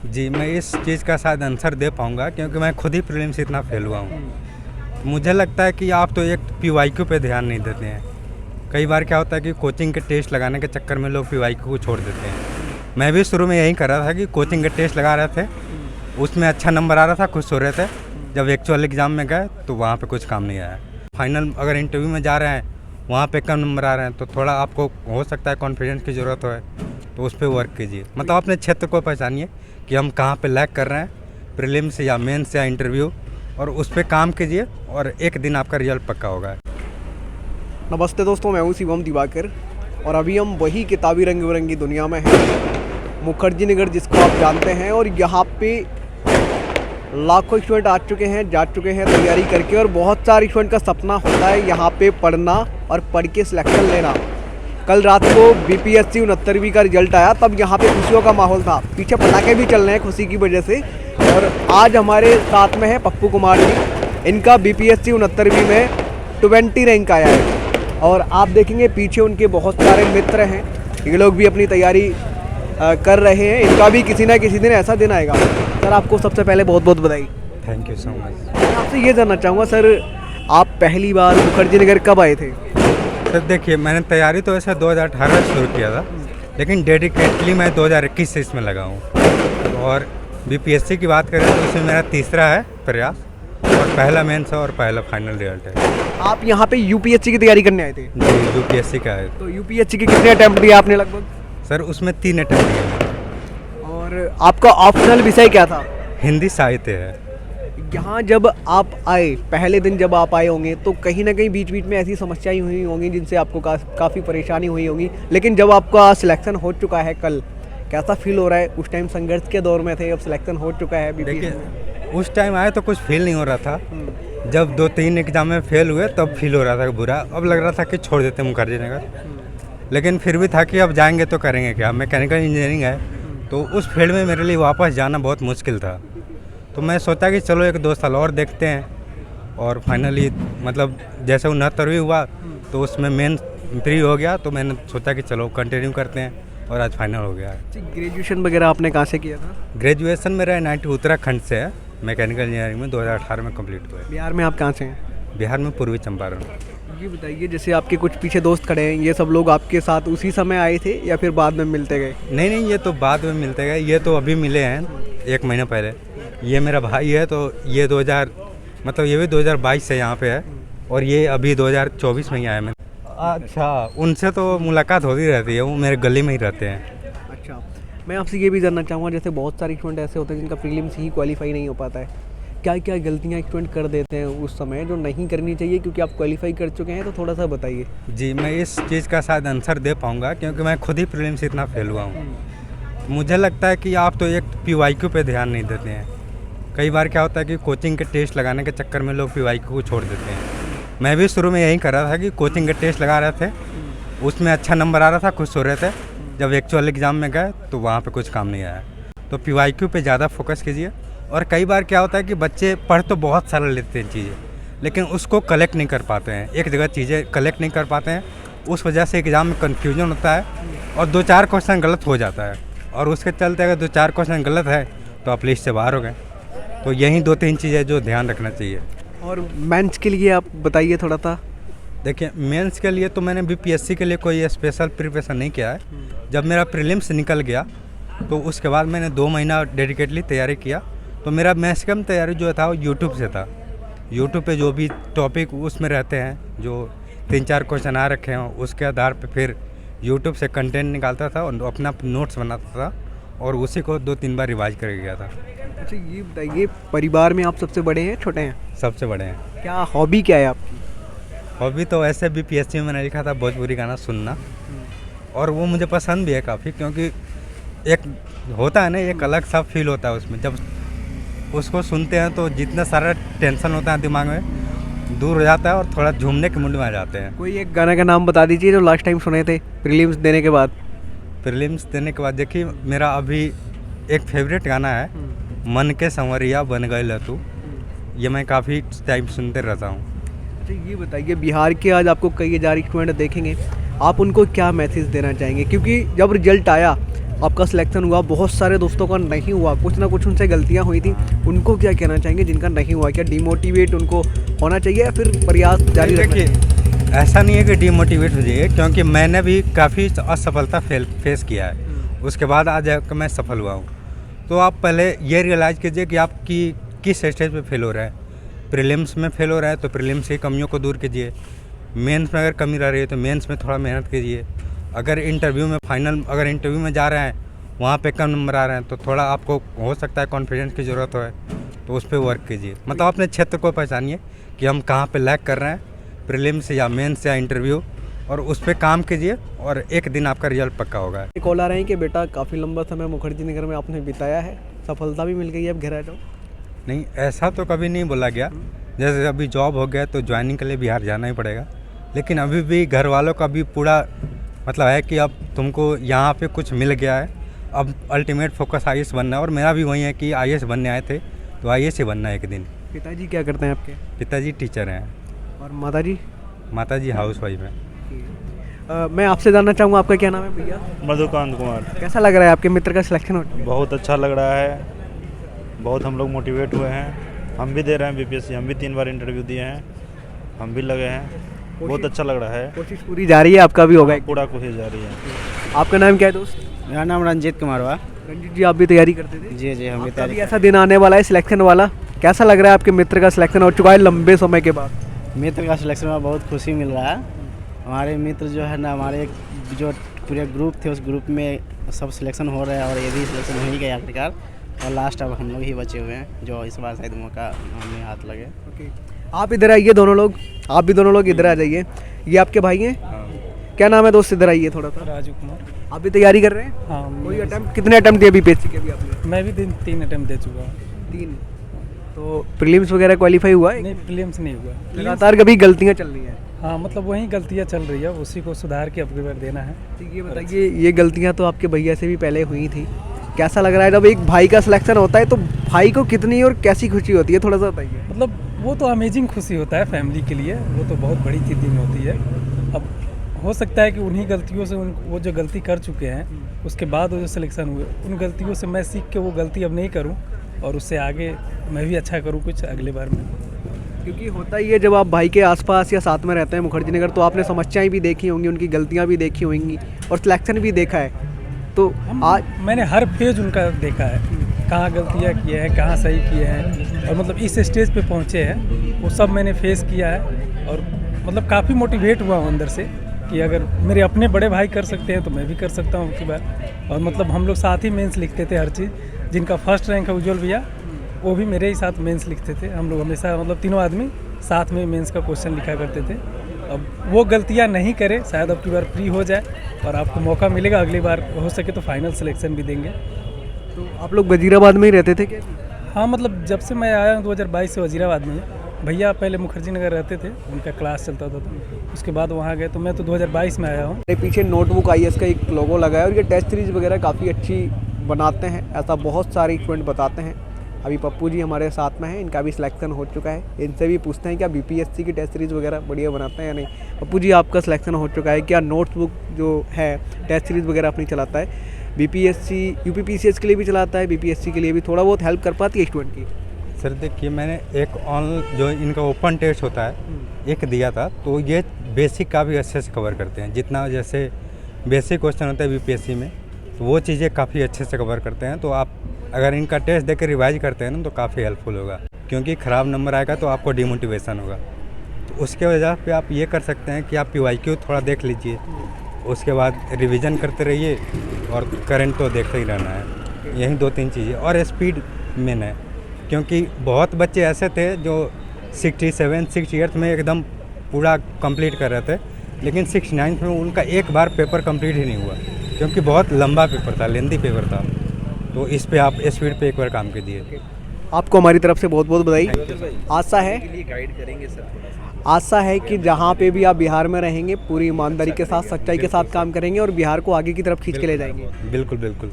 जी, मैं इस चीज़ का शायद आंसर दे पाऊँगा क्योंकि मैं खुद ही प्रीलिम्स से इतना फेल हुआ हूँ। मुझे लगता है कि आप तो एक पीवाईक्यू पे ध्यान नहीं देते हैं। कई बार क्या होता है कि कोचिंग के टेस्ट लगाने के चक्कर में लोग पीवाईक्यू को छोड़ देते हैं। मैं भी शुरू में यही कर रहा था कि कोचिंग के टेस्ट लगा रहे थे, उसमें अच्छा नंबर आ रहा था, खुश हो रहे थे। जब एक्चुअल एग्ज़ाम में गए तो वहाँ पे कुछ काम नहीं आया। फाइनल अगर इंटरव्यू में जा रहे हैं, वहाँ पे कम नंबर आ रहे हैं, तो थोड़ा आपको हो सकता है कॉन्फिडेंस की ज़रूरत है, तो उस पर वर्क कीजिए। मतलब अपने क्षेत्र को पहचानिए कि हम कहाँ पे लैग कर रहे हैं, प्रीलिम्स या मेंस या इंटरव्यू, और उस पर काम कीजिए और एक दिन आपका रिजल्ट पक्का होगा। नमस्ते दोस्तों, मैं हूँ शिवम दिवाकर और अभी हम वही किताबी रंग बिरंगी दुनिया में हैं, मुखर्जी नगर जिसको आप जानते हैं। और यहाँ पे लाखों स्टूडेंट आ चुके हैं, जा चुके हैं तैयारी करके, और बहुत सारे स्टूडेंट का सपना होता है यहाँ पे पढ़ना और पढ़ के सिलेक्शन लेना। कल रात को BPSC 69वीं का रिजल्ट आया, तब यहाँ पे खुशियों का माहौल था, पीछे पटाखे भी चल रहे हैं खुशी की वजह से। और आज हमारे साथ में है पप्पू कुमार जी, इनका BPSC 69वीं में 20 रैंक आया है। और आप देखेंगे पीछे उनके बहुत सारे मित्र हैं, ये लोग भी अपनी तैयारी कर रहे हैं। इनका भी किसी ना किसी दिन ऐसा दिन आएगा। सर, आपको सबसे पहले बहुत बहुत बधाई। Thank you so much. मैं आपसे ये जानना चाहूँगा सर, आप पहली बार मुखर्जी नगर कब आए थे? सर देखिए, मैंने तैयारी तो वैसे 2018 में शुरू किया था, लेकिन डेडिकेटली मैं 2021 से इसमें लगा हूँ। और BPSC की बात करें तो इसमें मेरा तीसरा है प्रयास, और पहला मेंस है और पहला फाइनल रिजल्ट है। आप यहाँ पे UPSC की तैयारी करने आए थे? जी, UPSC का है। तो UPSC के कितने अटैम्प्ट दिए आपने लगभग? सर उसमें 3 अटेम्प्ट दिए। और आपका ऑप्शनल विषय क्या था? हिंदी साहित्य है। यहाँ जब आप आए, पहले दिन जब आप आए होंगे, तो कहीं ना कहीं बीच बीच में ऐसी समस्याएं हुई होंगी जिनसे आपको काफ़ी परेशानी हुई होगी, लेकिन जब आपका सिलेक्शन हो चुका है कल, कैसा फील हो रहा है? उस टाइम संघर्ष के दौर में थे, अब सिलेक्शन हो चुका है BPSC में। देखिए, उस टाइम आए तो कुछ फील नहीं हो रहा था। जब 2-3 एग्जाम में फेल हुए तब फील हो रहा था बुरा। अब लग रहा था कि छोड़ देते मुखर्जी नगर, लेकिन फिर भी था कि अब जाएंगे तो करेंगे क्या। मैकेनिकल इंजीनियरिंग है, तो उस फील्ड में मेरे लिए वापस जाना बहुत मुश्किल था। तो मैं सोचा कि चलो 1-2 साल और देखते हैं। और फाइनली मतलब जैसे 69वीं हुआ तो उसमें मेन प्री हो गया, तो मैंने सोचा कि चलो कंटिन्यू करते हैं, और आज फाइनल हो गया है। ग्रेजुएशन वगैरह आपने कहाँ से किया था? ग्रेजुएशन मेरा NIT उत्तराखंड से है, मैकेनिकल इंजीनियरिंग में 2018 में कंप्लीट हुआ है। बिहार में आप कहाँ से हैं? बिहार में पूर्वी चंपारण। ये बताइए, जैसे आपके कुछ पीछे दोस्त खड़े हैं, ये सब लोग आपके साथ उसी समय आए थे या फिर बाद में मिलते गए? नहीं, ये तो बाद में मिलते गए। ये तो अभी मिले हैं 1 महीना पहले। ये मेरा भाई है, तो ये 2000 मतलब ये भी 2022 से यहाँ पे है, और ये अभी 2024 में ही आया। मैं अच्छा, उनसे तो मुलाकात होती रहती है, वो मेरे गली में ही रहते हैं। अच्छा, मैं आपसे ये भी जानना चाहूँगा, जैसे बहुत सारे स्टूडेंट ऐसे होते हैं जिनका प्रीलिम्स ही क्वालिफाई नहीं हो पाता है, क्या क्या गलतियाँ स्टूडेंट कर देते हैं उस समय जो नहीं करनी चाहिए, क्योंकि आप क्वालिफाई कर चुके हैं, तो थोड़ा सा बताइए। जी, मैं इस चीज़ का शायद आंसर दे पाऊँगा क्योंकि मैं खुद ही प्रीलिम्स से इतना फेल हुआ हूँ। मुझे लगता है कि आप तो एक पीवाईक्यू पे ध्यान नहीं देते हैं। कई बार क्या होता है कि कोचिंग के टेस्ट लगाने के चक्कर में लोग पीवाईक्यू को छोड़ देते हैं। मैं भी शुरू में यही कर रहा था कि कोचिंग के टेस्ट लगा रहे थे, उसमें अच्छा नंबर आ रहा था, खुश हो रहे थे। जब एक्चुअल एग्ज़ाम में गए तो वहाँ पे कुछ काम नहीं आया। तो पीवाईक्यू पे ज़्यादा फोकस कीजिए। और कई बार क्या होता है कि बच्चे पढ़ तो बहुत सारा लेते हैं चीज़ें, लेकिन उसको कलेक्ट नहीं कर पाते हैं, एक जगह चीज़ें कलेक्ट नहीं कर पाते हैं। उस वजह से एग्ज़ाम में कन्फ्यूजन होता है और 2-4 क्वेश्चन गलत हो जाता है, और उसके चलते अगर 2-4 क्वेश्चन गलत है तो आप लिस्ट से बाहर हो गए। तो यही 2-3 चीज़ें जो ध्यान रखना चाहिए। और मेंस के लिए आप बताइए थोड़ा सा। देखिए, मेंस के लिए तो मैंने BPSC के लिए कोई स्पेशल प्रिपरेशन नहीं किया है। जब मेरा प्रीलिम्स निकल गया तो उसके बाद मैंने 2 महीना डेडिकेटली तैयारी किया। तो मेरा मैक्सिमम तैयारी जो था वो यूट्यूब से था। यूट्यूब पे जो भी टॉपिक उसमें रहते हैं, जो 3-4 क्वेश्चन आ रखे हैं, उसके आधार पे फिर यूट्यूब से कंटेंट निकालता था और अपना नोट्स बनाता था, और उसी को 2-3 बार रिवाइज करके गया था। अच्छा, ये बताइए, परिवार में आप सबसे बड़े हैं, छोटे हैं? सबसे बड़े हैं। क्या हॉबी क्या है आपकी? हॉबी तो ऐसे BPSC में मैंने लिखा था भोजपुरी गाना सुनना, और वो मुझे पसंद भी है काफ़ी, क्योंकि एक होता है ना, एक अलग सा फील होता है उसमें। जब उसको सुनते हैं तो जितना सारा टेंशन होता है दिमाग में दूर हो जाता है, और थोड़ा झूमने के मूड में आ जाते हैं। कोई एक गाना का नाम बता दीजिए जो लास्ट टाइम सुने थे प्रीलिम्स देने के बाद। प्रीलिम्स देने के बाद देखिए, मेरा अभी एक फेवरेट गाना है, मन के संवरिया बन गए लतू। ये मैं काफ़ी टाइम सुनते रहता हूँ। अच्छा, ये बताइए, बिहार के आज आपको कई हज़ार स्टूडेंट देखेंगे, आप उनको क्या मैसेज देना चाहेंगे? क्योंकि जब रिजल्ट आया आपका सिलेक्शन हुआ, बहुत सारे दोस्तों का नहीं हुआ, कुछ ना कुछ उनसे गलतियां हुई थी, उनको क्या कहना चाहेंगे जिनका नहीं हुआ? क्या डिमोटिवेट उनको होना चाहिए या फिर प्रयास जारी रखना चाहिए? देखिए, ऐसा नहीं है कि डिमोटिवेट हो जाइए, क्योंकि मैंने भी काफ़ी असफलता फेस किया है, उसके बाद आज मैं सफल हुआ हूँ। तो आप पहले ये रियलाइज़ कीजिए कि आप किस स्टेज पे फेल हो रहा है। प्रीलिम्स में फेल हो रहा है तो प्रीलिम्स की कमियों को दूर कीजिए। मेंस में अगर कमी रह रही है तो मेंस में थोड़ा मेहनत कीजिए। अगर इंटरव्यू में जा रहे हैं, वहाँ पे कम नंबर आ रहे हैं, तो थोड़ा आपको हो सकता है कॉन्फिडेंस की ज़रूरत हो, तो उस पर वर्क कीजिए। मतलब अपने क्षेत्र को पहचानिए कि हम कहाँ पे लैग कर रहे हैं, प्रीलिम्स या मेंस या इंटरव्यू, और उस पर काम कीजिए और एक दिन आपका रिजल्ट पक्का होगा। कॉल आ रहे हैं कि बेटा काफ़ी लंबा समय मुखर्जी नगर में आपने बिताया है, सफलता भी मिल गई है, अब घर आ जाओ। नहीं, ऐसा तो कभी नहीं बोला गया। जैसे अभी जॉब हो गया तो ज्वाइनिंग के लिए बिहार जाना ही पड़ेगा, लेकिन अभी भी घर वालों का भी पूरा मतलब है कि अब तुमको यहाँ पे कुछ मिल गया है, अब अल्टीमेट फोकस IAS बनना है। और मेरा भी वही है कि IAS बनने आए थे तो IAS ही बनना है एक दिन। पिताजी क्या करते हैं आपके? पिताजी टीचर हैं और माताजी? माताजी हाउस वाइफ हैं। मैं आपसे जानना चाहूँगा, आपका क्या नाम है भैया? मधुकांत कुमार। कैसा लग रहा है आपके मित्र का सिलेक्शन हो? बहुत अच्छा लग रहा है, बहुत हम लोग मोटिवेट हुए हैं। हम भी दे रहे हैं BPSC, हम भी 3 बार इंटरव्यू दिए हैं, हम भी लगे हैं। बहुत अच्छा लग रहा है, कोशिश पूरी जा रही है, आपका भी होगा? पूरा कोशिश जारी है। आपका नाम क्या है दोस्त? मेरा नाम रंजीत कुमार हुआ। रंजीत जी, आप भी तैयारी करते थे? जी जी, हम भी आपका तैयारी भी ऐसा दिन आने वाला है सिलेक्शन वाला, कैसा लग रहा है? आपके मित्र का सिलेक्शन हो चुका है लंबे समय के बाद। मित्र का सिलेक्शन में बहुत खुशी मिल रहा है। हमारे मित्र जो है ना, हमारे जो पूरे ग्रुप थे, उस ग्रुप में सब सिलेक्शन हो रहा है और ये भी सिलेक्शन हो ही गया आखिरकार। और लास्ट अब हम लोग ही बचे हुए हैं जो इस बार शायद मौका हमें हाथ लगे। ओके, आप इधर आइए, दोनों लोग, आप भी दोनों लोग इधर आ जाइए। ये आपके भाई हैं? क्या नाम है दोस्त? इधर आइए थोड़ा सा। राजू कुमार। आप भी तैयारी कर रहे हैं? हाँ, कोई अटेम्प्ट, कितने अटेम्प्ट दिए BPSC के अभी आपने? मैं भी 3 अटेम्प्ट दे चुका हूँ। 3। तो प्रीलिम्स वगैरह क्वालिफाई हुआ है? नहीं, प्रीलिम्स नहीं हुआ। लगातार कभी गलतियाँ चल रही हैं? हाँ, मतलब वही गलतियाँ चल रही है, उसी को सुधार के अगली बार देना है। ठीक, ये बताइए, ये गलतियाँ तो आपके भैया से भी पहले हुई थी, कैसा लग रहा है जब एक भाई का सिलेक्शन होता है तो भाई को कितनी और कैसी खुशी होती है, थोड़ा सा बताइए। मतलब वो तो अमेजिंग खुशी होता है फैमिली के लिए, वो तो बहुत बड़ी चीज़ होती है। अब हो सकता है कि उन्हीं गलतियों से वो जो गलती कर चुके हैं, उसके बाद वो जो सिलेक्शन हुए, उन गलतियों से मैं सीख के वो गलती अब नहीं करूँ और उससे आगे मैं भी अच्छा करूँ कुछ अगले बार में। क्योंकि होता ही है, जब आप भाई के आसपास या साथ में रहते हैं मुखर्जी नगर, तो आपने समस्याएं भी देखी होंगी, उनकी गलतियां भी देखी होंगी और सिलेक्शन भी देखा है। तो आज मैंने हर पेज उनका देखा है, कहाँ गलतियाँ किए हैं, कहाँ सही किए हैं, और मतलब इस स्टेज पे पहुँचे हैं, वो सब मैंने फेस किया है। और मतलब काफ़ी मोटिवेट हुआ हूँ अंदर से कि अगर मेरे अपने बड़े भाई कर सकते हैं तो मैं भी कर सकता हूँ की बार। और मतलब हम लोग साथ ही मेंस लिखते थे हर चीज़। जिनका फर्स्ट रैंक है उज्जवल भैया, वो भी मेरे ही साथ मेंस लिखते थे। हम लोग हमेशा मतलब तीनों आदमी साथ में मेंस का क्वेश्चन लिखा करते थे। अब वो गलतियाँ नहीं करे, शायद अब की बार फ्री हो जाए और आपको मौका मिलेगा, अगली बार हो सके तो फाइनल सिलेक्शन भी देंगे। तो आप लोग वजीराबाद में ही रहते थे क्या? हाँ, मतलब जब से मैं आया हूँ 2022 से वजीराबाद में। भैया पहले मुखर्जी नगर रहते थे, उनका क्लास चलता था, तो उसके बाद वहाँ गए, तो मैं तो 2022 में आया हूँ। मेरे पीछे नोटबुक IAS का एक लोगो लगा है और ये टेस्ट सीरीज वगैरह काफ़ी अच्छी बनाते हैं, ऐसा बहुत सारे स्टूडेंट बताते हैं। अभी पप्पू जी हमारे साथ में हैं, इनका भी सिलेक्शन हो चुका है। इनसे भी पूछते हैं क्या BPSC की टेस्ट सीरीज़ वगैरह बढ़िया बनाते हैं या नहीं। पप्पू जी, आपका सिलेक्शन हो चुका है, क्या नोटबुक जो है टेस्ट सीरीज़ वगैरह अपनी चलाता है? BPSC UPPCS के लिए भी चलाता है, BPSC के लिए भी थोड़ा बहुत हेल्प कर पाती है स्टूडेंट की? सर देखिए, मैंने एक जो इनका ओपन टेस्ट होता है एक दिया था, तो ये बेसिक काफ़ी अच्छे से कवर करते हैं। जितना जैसे बेसिक क्वेश्चन होता है BPSC में, तो वो चीज़ें काफ़ी अच्छे से कवर करते हैं। तो आप अगर इनका टेस्ट देकर रिवाइज करते हैं ना, तो काफ़ी हेल्पफुल होगा, क्योंकि ख़राब नंबर आएगा तो आपको डिमोटिवेशन होगा। तो उसके वजह पे आप ये कर सकते हैं कि आप PYQ थोड़ा देख लीजिए, उसके बाद रिवीजन करते रहिए और करंट तो देखते ही रहना है। यही 2-3 चीज़ें, और स्पीड मेन है, क्योंकि बहुत बच्चे ऐसे थे जो 67, 68 में एकदम पूरा कंप्लीट कर रहे थे, लेकिन 69 में उनका एक बार पेपर कंप्लीट ही नहीं हुआ, क्योंकि बहुत लंबा पेपर था, लेंदी पेपर था। तो इस पे आप स्पीड पे एक बार काम कीजिए। आपको हमारी तरफ से बहुत बहुत बधाई। आशा है कि जहाँ पे भी आप बिहार में रहेंगे, पूरी ईमानदारी के साथ, सच्चाई के साथ काम करेंगे और बिहार को आगे की तरफ खींच के ले जाएंगे। बिल्कुल बिल्कुल।